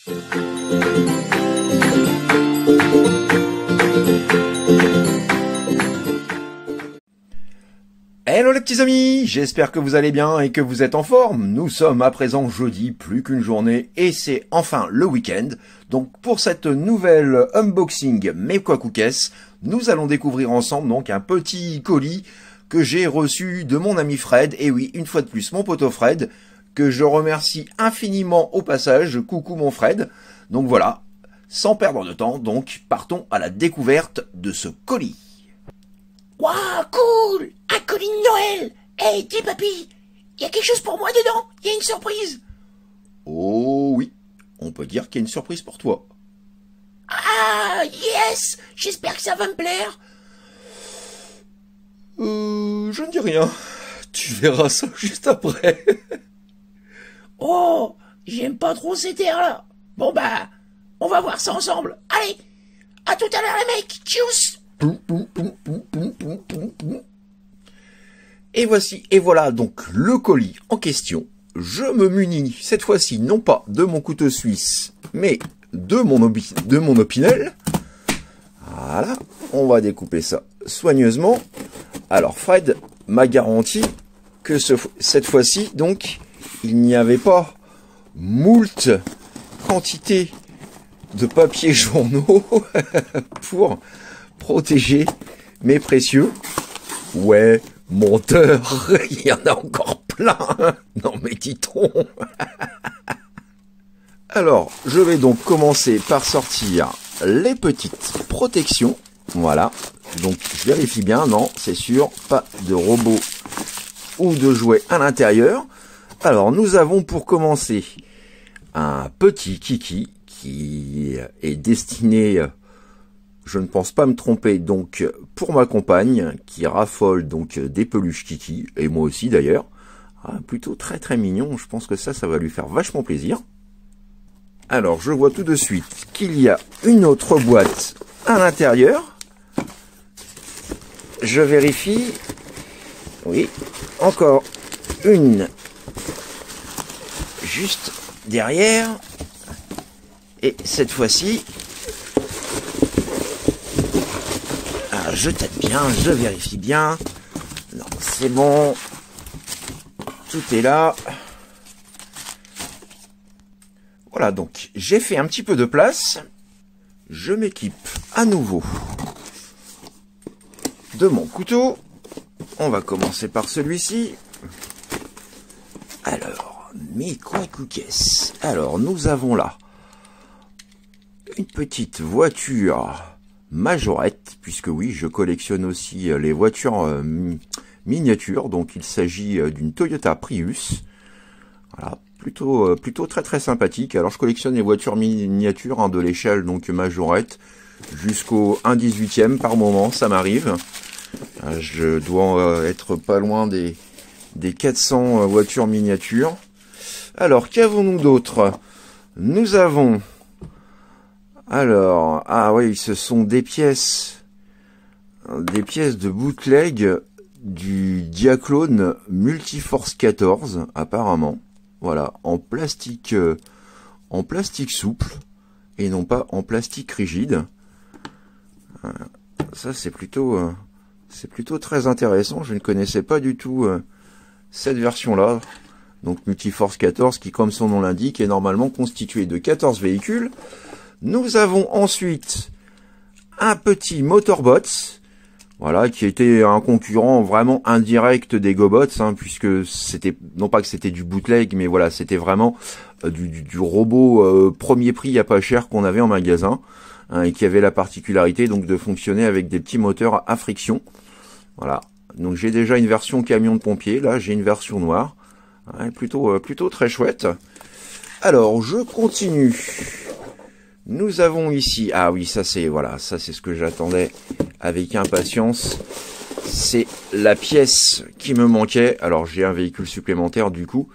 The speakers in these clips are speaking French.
Hello les petits amis, j'espère que vous allez bien et que vous êtes en forme. Nous sommes à présent jeudi, plus qu'une journée, et c'est enfin le week-end. Donc pour cette nouvelle unboxing Mais quoi Cookess, nous allons découvrir ensemble donc un petit colis que j'ai reçu de mon ami Fred. Et oui, une fois de plus, mon poteau Fred, que je remercie infiniment au passage. Coucou mon Fred. Donc voilà, sans perdre de temps, donc partons à la découverte de ce colis. Waouh, cool! Un colis de Noël! Hey, dis papy, y a quelque chose pour moi dedans? Y a une surprise? Oh oui, on peut dire qu'il y a une surprise pour toi. Ah, yes! J'espère que ça va me plaire. Je ne dis rien. Tu verras ça juste après. Oh, j'aime pas trop ces terres-là. Bon bah, on va voir ça ensemble. Allez, à tout à l'heure les mecs, tchuss! Et voici, et voilà donc le colis en question. Je me munis cette fois-ci non pas de mon couteau suisse, mais de mon opinel. Voilà, on va découper ça soigneusement. Alors Fred m'a garanti que cette fois-ci, donc, il n'y avait pas moult quantité de papier journaux pour protéger mes précieux. Ouais, menteur, il y en a encore plein. Non mais dit-on. Alors, je vais donc commencer par sortir les petites protections. Voilà, donc je vérifie bien, non, c'est sûr, pas de robot ou de jouets à l'intérieur. Alors, nous avons pour commencer un petit kiki qui est destiné, je ne pense pas me tromper, donc pour ma compagne qui raffole donc des peluches kiki, et moi aussi d'ailleurs. Plutôt très très mignon, je pense que ça va lui faire vachement plaisir. Alors, je vois tout de suite qu'il y a une autre boîte à l'intérieur. Je vérifie. Oui, encore une juste derrière. Et cette fois-ci, je tâte bien, je vérifie bien. Non, c'est bon. Tout est là. Voilà, donc j'ai fait un petit peu de place. Je m'équipe à nouveau de mon couteau. On va commencer par celui-ci. Alors, Mais quoi Cookess. Alors, nous avons là une petite voiture majorette, puisque oui, je collectionne aussi les voitures miniatures. Donc, il s'agit d'une Toyota Prius. Voilà, plutôt très très sympathique. Alors, je collectionne les voitures miniatures de l'échelle donc majorette jusqu'au 1/18e par moment, ça m'arrive. Je dois être pas loin des 400 voitures miniatures. Alors, qu'avons-nous d'autre? Nous avons... Alors, ah oui, ce sont des pièces de bootleg du Diaclone Multiforce 14, apparemment. Voilà, en plastique souple et non pas en plastique rigide. Ça, c'est plutôt très intéressant. Je ne connaissais pas du tout cette version-là. Donc Multiforce 14, qui, comme son nom l'indique, est normalement constitué de 14 véhicules. Nous avons ensuite un petit Motorbots, voilà, qui était un concurrent vraiment indirect des GoBots, puisque c'était, non pas que c'était du bootleg, mais voilà, c'était vraiment du robot premier prix à pas cher qu'on avait en magasin, et qui avait la particularité donc de fonctionner avec des petits moteurs à friction. Voilà, donc j'ai déjà une version camion de pompier, là j'ai une version noire, plutôt très chouette. Alors je continue. Nous avons ici, ah oui, ça c'est ce que j'attendais avec impatience. C'est la pièce qui me manquait. Alors j'ai un véhicule supplémentaire du coup.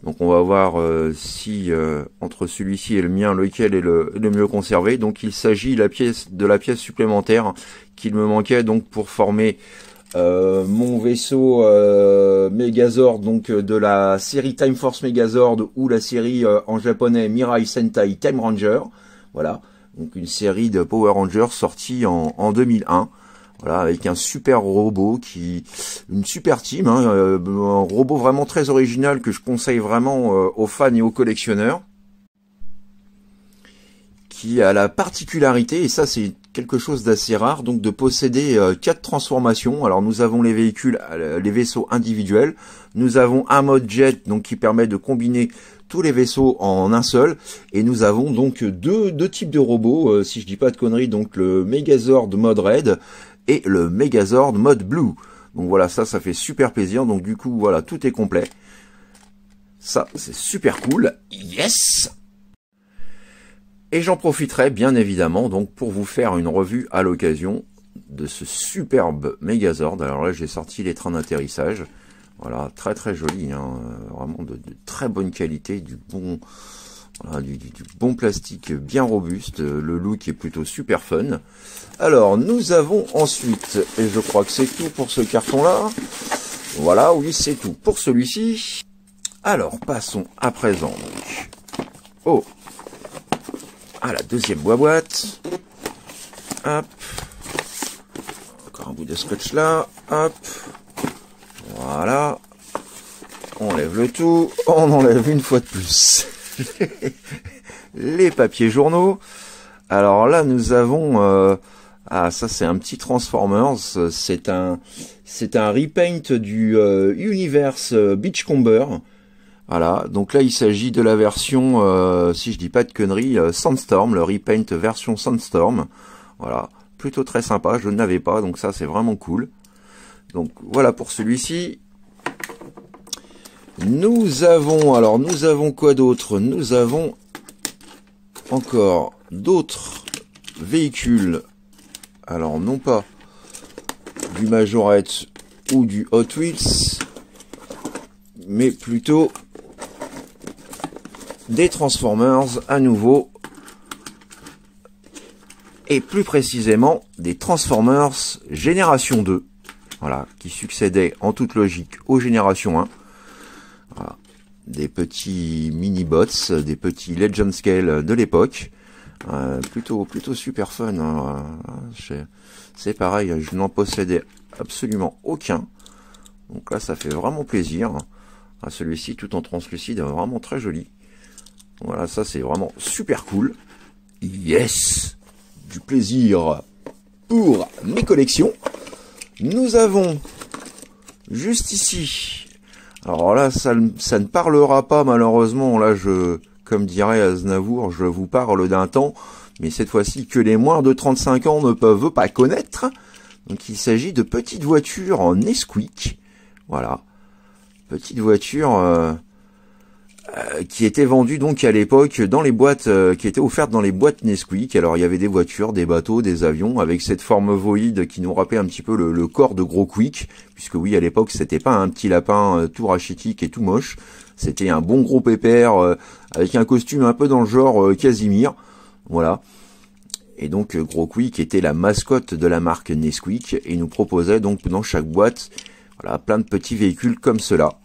Donc on va voir si entre celui-ci et le mien, lequel est le mieux conservé. Donc il s'agit de la pièce supplémentaire qu'il me manquait donc pour former mon vaisseau Megazord, donc de la série Time Force Megazord ou la série en japonais Mirai Sentai Time Ranger. Voilà, donc une série de Power Rangers sortie en 2001. Voilà, avec un super robot une super team, hein, un robot vraiment très original que je conseille vraiment aux fans et aux collectionneurs, qui a la particularité, et ça c'est quelque chose d'assez rare, donc de posséder 4 transformations. Alors nous avons les véhicules, les vaisseaux individuels, nous avons un mode jet donc qui permet de combiner tous les vaisseaux en un seul, et nous avons donc deux types de robots, si je dis pas de conneries, donc le Megazord mode Red et le Megazord mode Blue. Donc voilà, ça fait super plaisir, donc du coup voilà, tout est complet. Ça c'est super cool, yes! Et j'en profiterai bien évidemment donc pour vous faire une revue à l'occasion de ce superbe Megazord. Alors là j'ai sorti les trains d'atterrissage, voilà, très très joli, hein, vraiment de très bonne qualité, du bon, voilà, du bon plastique bien robuste, le look est plutôt super fun. Alors nous avons ensuite, et je crois que c'est tout pour ce carton là, voilà, oui c'est tout pour celui-ci. Alors passons à présent donc à la deuxième boîte. Hop. Encore un bout de scotch là. Hop. Voilà. On enlève le tout. On enlève une fois de plus les papiers journaux. Alors là, nous avons... ça c'est un petit Transformers. C'est un repaint du Universe Beachcomber. Voilà, donc là il s'agit de la version, si je dis pas de conneries, Sandstorm, le repaint version Sandstorm. Voilà, plutôt très sympa, je ne l'avais pas, donc ça c'est vraiment cool. Donc voilà pour celui-ci. Nous avons quoi d'autre? Nous avons encore d'autres véhicules. Alors non pas du Majorette ou du Hot Wheels, mais plutôt des Transformers à nouveau, et plus précisément des Transformers Génération 2, voilà, qui succédaient en toute logique aux Génération 1. Voilà, des petits mini-bots, des petits Legend Scale de l'époque, plutôt super fun, hein. C'est pareil, je n'en possédais absolument aucun, donc là ça fait vraiment plaisir. Celui-ci tout en translucide, vraiment très joli. Voilà, ça c'est vraiment super cool. Yes, du plaisir pour mes collections. Nous avons juste ici, alors là ça ne parlera pas malheureusement, là comme dirait Aznavour, je vous parle d'un temps, mais cette fois-ci que les moins de 35 ans ne peuvent pas connaître. Donc il s'agit de petites voitures en Nesquik, voilà, petites voitures qui étaient vendues donc à l'époque dans les boîtes, qui étaient offertes dans les boîtes Nesquik. Alors il y avait des voitures, des bateaux, des avions avec cette forme ovoïde qui nous rappelait un petit peu le corps de Gros Quick, puisque oui à l'époque c'était pas un petit lapin tout rachitique et tout moche, c'était un bon gros pépère avec un costume un peu dans le genre Casimir, voilà. Et donc Gros Quick était la mascotte de la marque Nesquik et nous proposait donc dans chaque boîte, voilà, plein de petits véhicules comme cela,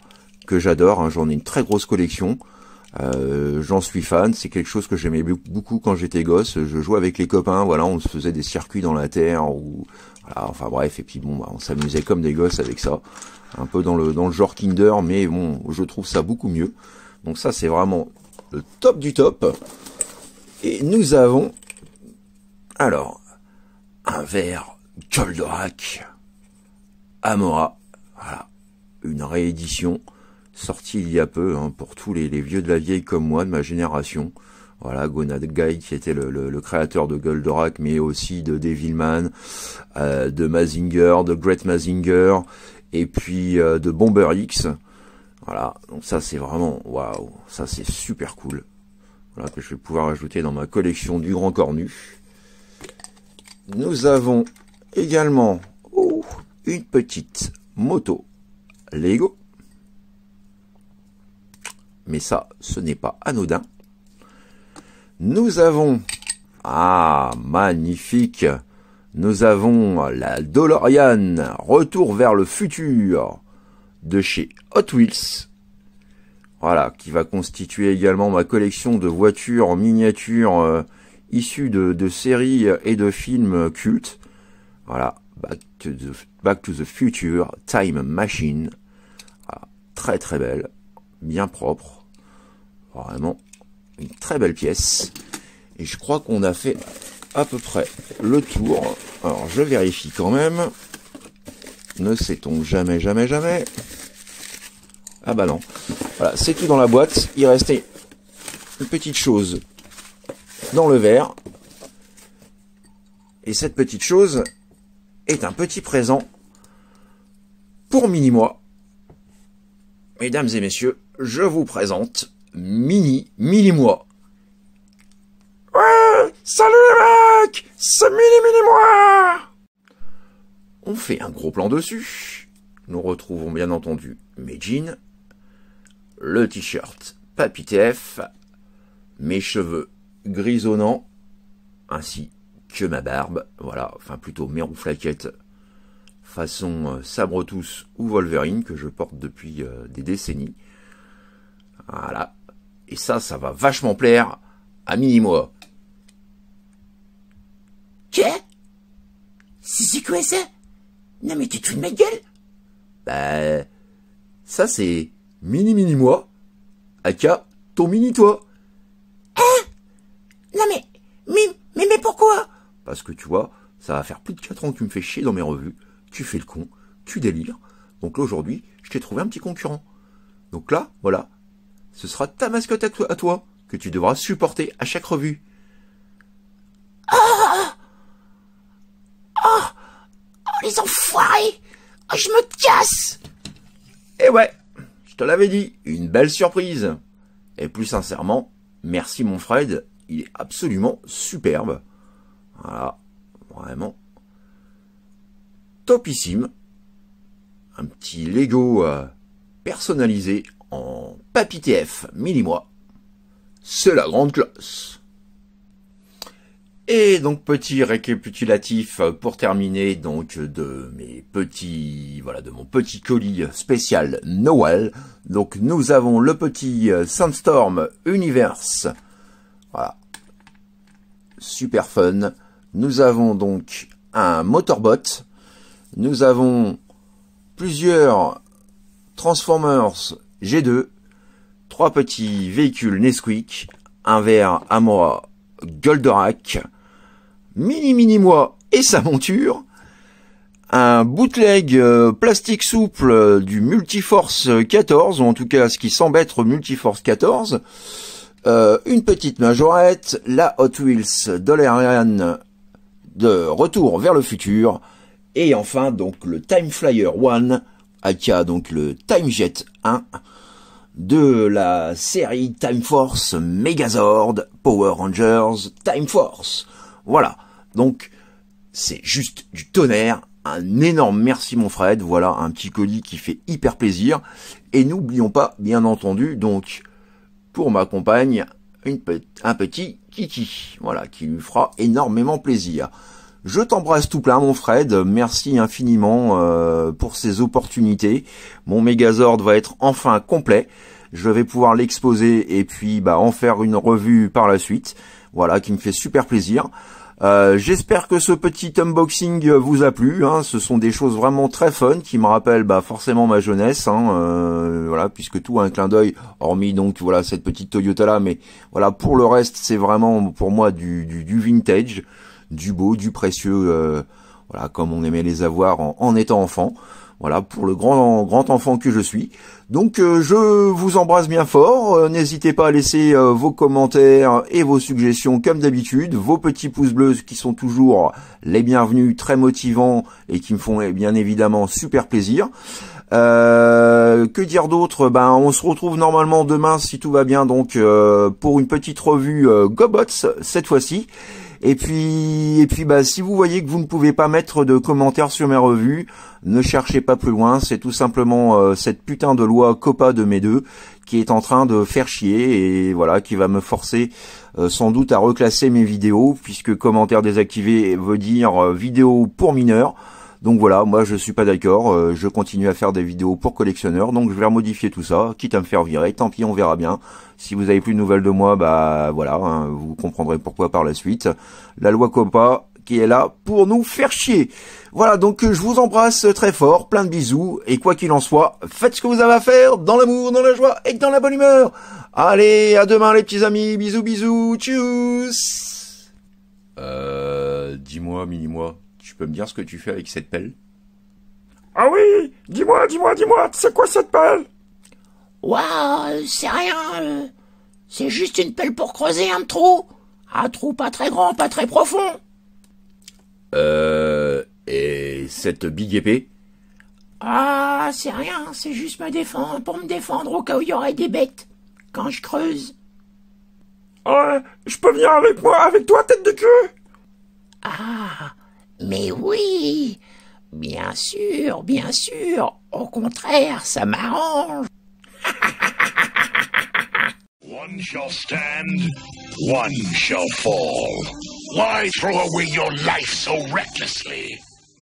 que j'adore, hein, j'en ai une très grosse collection, j'en suis fan, c'est quelque chose que j'aimais beaucoup quand j'étais gosse, je jouais avec les copains, voilà, on se faisait des circuits dans la terre, ou voilà, enfin bref, et puis bon, on s'amusait comme des gosses avec ça, un peu dans le genre Kinder, mais bon, je trouve ça beaucoup mieux. Donc ça c'est vraiment le top du top. Et nous avons, alors, un verre Goldorak Amora, voilà, une réédition sortie il y a peu, hein, pour tous les vieux de la vieille comme moi, de ma génération. Voilà, Gonad Guy qui était le créateur de Goldorak, mais aussi de Devilman, de Mazinger, de Great Mazinger, et puis de Bomber X. Voilà, donc ça c'est vraiment, waouh, ça c'est super cool. Voilà, que je vais pouvoir ajouter dans ma collection du Grand Cornu. Nous avons également une petite moto Lego. Mais ça, ce n'est pas anodin. Nous avons, magnifique, Nous avons la DeLorean, Retour vers le futur, de chez Hot Wheels. Voilà, qui va constituer également ma collection de voitures en miniature issues de séries et de films cultes. Voilà, Back to the Future, Time Machine. Voilà, très très belle, bien propre. Vraiment, une très belle pièce. Et je crois qu'on a fait à peu près le tour. Alors, je vérifie quand même. Ne sait-on jamais, jamais, jamais. Ah bah non. Voilà, c'est tout dans la boîte. Il restait une petite chose dans le verre. Et cette petite chose est un petit présent pour Mini-moi. Mesdames et messieurs, je vous présente Mini-moi. Ouais, salut les mecs, c'est Mini-moi. On fait un gros plan dessus. Nous retrouvons bien entendu mes jeans, le t-shirt Papy TF, mes cheveux grisonnants, ainsi que ma barbe, voilà, enfin plutôt mes rouflaquettes façon Sabretooth ou Wolverine que je porte depuis des décennies. Voilà, et ça va vachement plaire à Mini-moi. Quoi? C'est quoi ça? Non mais tu te fous de ma gueule? Bah, ça c'est Mini-moi, aka ton mini-toi. Hein? Non mais pourquoi? Parce que tu vois, ça va faire plus de 4 ans que tu me fais chier dans mes revues, tu fais le con, tu délires, donc là aujourd'hui, je t'ai trouvé un petit concurrent. Donc là, voilà, ce sera ta mascotte à toi, que tu devras supporter à chaque revue. Oh, les enfoirés! Oh, je me casse! Et ouais, je te l'avais dit, une belle surprise. Et plus sincèrement, merci mon Fred, il est absolument superbe. Voilà, vraiment topissime. Un petit Lego personnalisé en Papy TF Mini-moi. C'est la grande classe. Et donc petit récapitulatif pour terminer donc de mon petit colis spécial Noël. Donc nous avons le petit Sandstorm Universe. Voilà. Super fun. Nous avons donc un Motorbot. Nous avons plusieurs Transformers G2. 3 petits véhicules Nesquik. Un verre Amora Goldorak. Mini-moi et sa monture. Un bootleg plastique souple du Multiforce 14, ou en tout cas ce qui semble être Multiforce 14. Une petite majorette, la Hot Wheels DeLorean de Retour vers le futur, et enfin donc le Time Flyer 1, aka donc le Time Jet 1 de la série Time Force Megazord Power Rangers Time Force. Voilà, donc c'est juste du tonnerre. Un énorme merci mon Fred, voilà un petit colis qui fait hyper plaisir. Et n'oublions pas, bien entendu, donc pour ma compagne, un petit kiki, voilà, qui lui fera énormément plaisir. Je t'embrasse tout plein mon Fred, merci infiniment pour ces opportunités. Mon Megazord va être enfin complet, je vais pouvoir l'exposer et puis en faire une revue par la suite, voilà, qui me fait super plaisir. J'espère que ce petit unboxing vous a plu, hein. Ce sont des choses vraiment très fun qui me rappellent forcément ma jeunesse, hein, voilà, puisque tout a un clin d'œil, hormis donc voilà cette petite Toyota là, mais voilà, pour le reste c'est vraiment pour moi du vintage, du beau, du précieux, voilà, comme on aimait les avoir en étant enfant. Voilà, pour le grand enfant que je suis. Donc je vous embrasse bien fort. N'hésitez pas à laisser vos commentaires et vos suggestions comme d'habitude. Vos petits pouces bleus qui sont toujours les bienvenus, très motivants et qui me font bien évidemment super plaisir. Que dire d'autre? On se retrouve normalement demain si tout va bien, donc pour une petite revue GoBots cette fois-ci. Et puis, bah, si vous voyez que vous ne pouvez pas mettre de commentaires sur mes revues, ne cherchez pas plus loin. C'est tout simplement cette putain de loi COPPA de mes deux qui est en train de faire chier et voilà, qui va me forcer sans doute à reclasser mes vidéos, puisque commentaire désactivé veut dire vidéo pour mineurs. Donc voilà, moi je suis pas d'accord, je continue à faire des vidéos pour collectionneurs, donc je vais remodifier tout ça, quitte à me faire virer, tant pis, on verra bien. Si vous avez plus de nouvelles de moi, bah voilà, hein, vous comprendrez pourquoi par la suite. La loi COPPA qui est là pour nous faire chier. Voilà, donc je vous embrasse très fort, plein de bisous, et quoi qu'il en soit, faites ce que vous avez à faire, dans l'amour, dans la joie et dans la bonne humeur. Allez, à demain les petits amis, bisous bisous, tchuss. Dis-moi, mini-moi. Tu peux me dire ce que tu fais avec cette pelle? Ah oui, dis-moi, c'est quoi cette pelle? Ouah, c'est rien. C'est juste une pelle pour creuser un trou. Un trou pas très grand, pas très profond. Et cette big épée? Ah, c'est rien, c'est juste pour me défendre au cas où il y aurait des bêtes. Quand je creuse. Ouais, je peux venir avec toi, tête de queue? Ah, mais oui, bien sûr, au contraire, ça m'arrange. One shall stand, one shall fall. Why throw away your life so recklessly?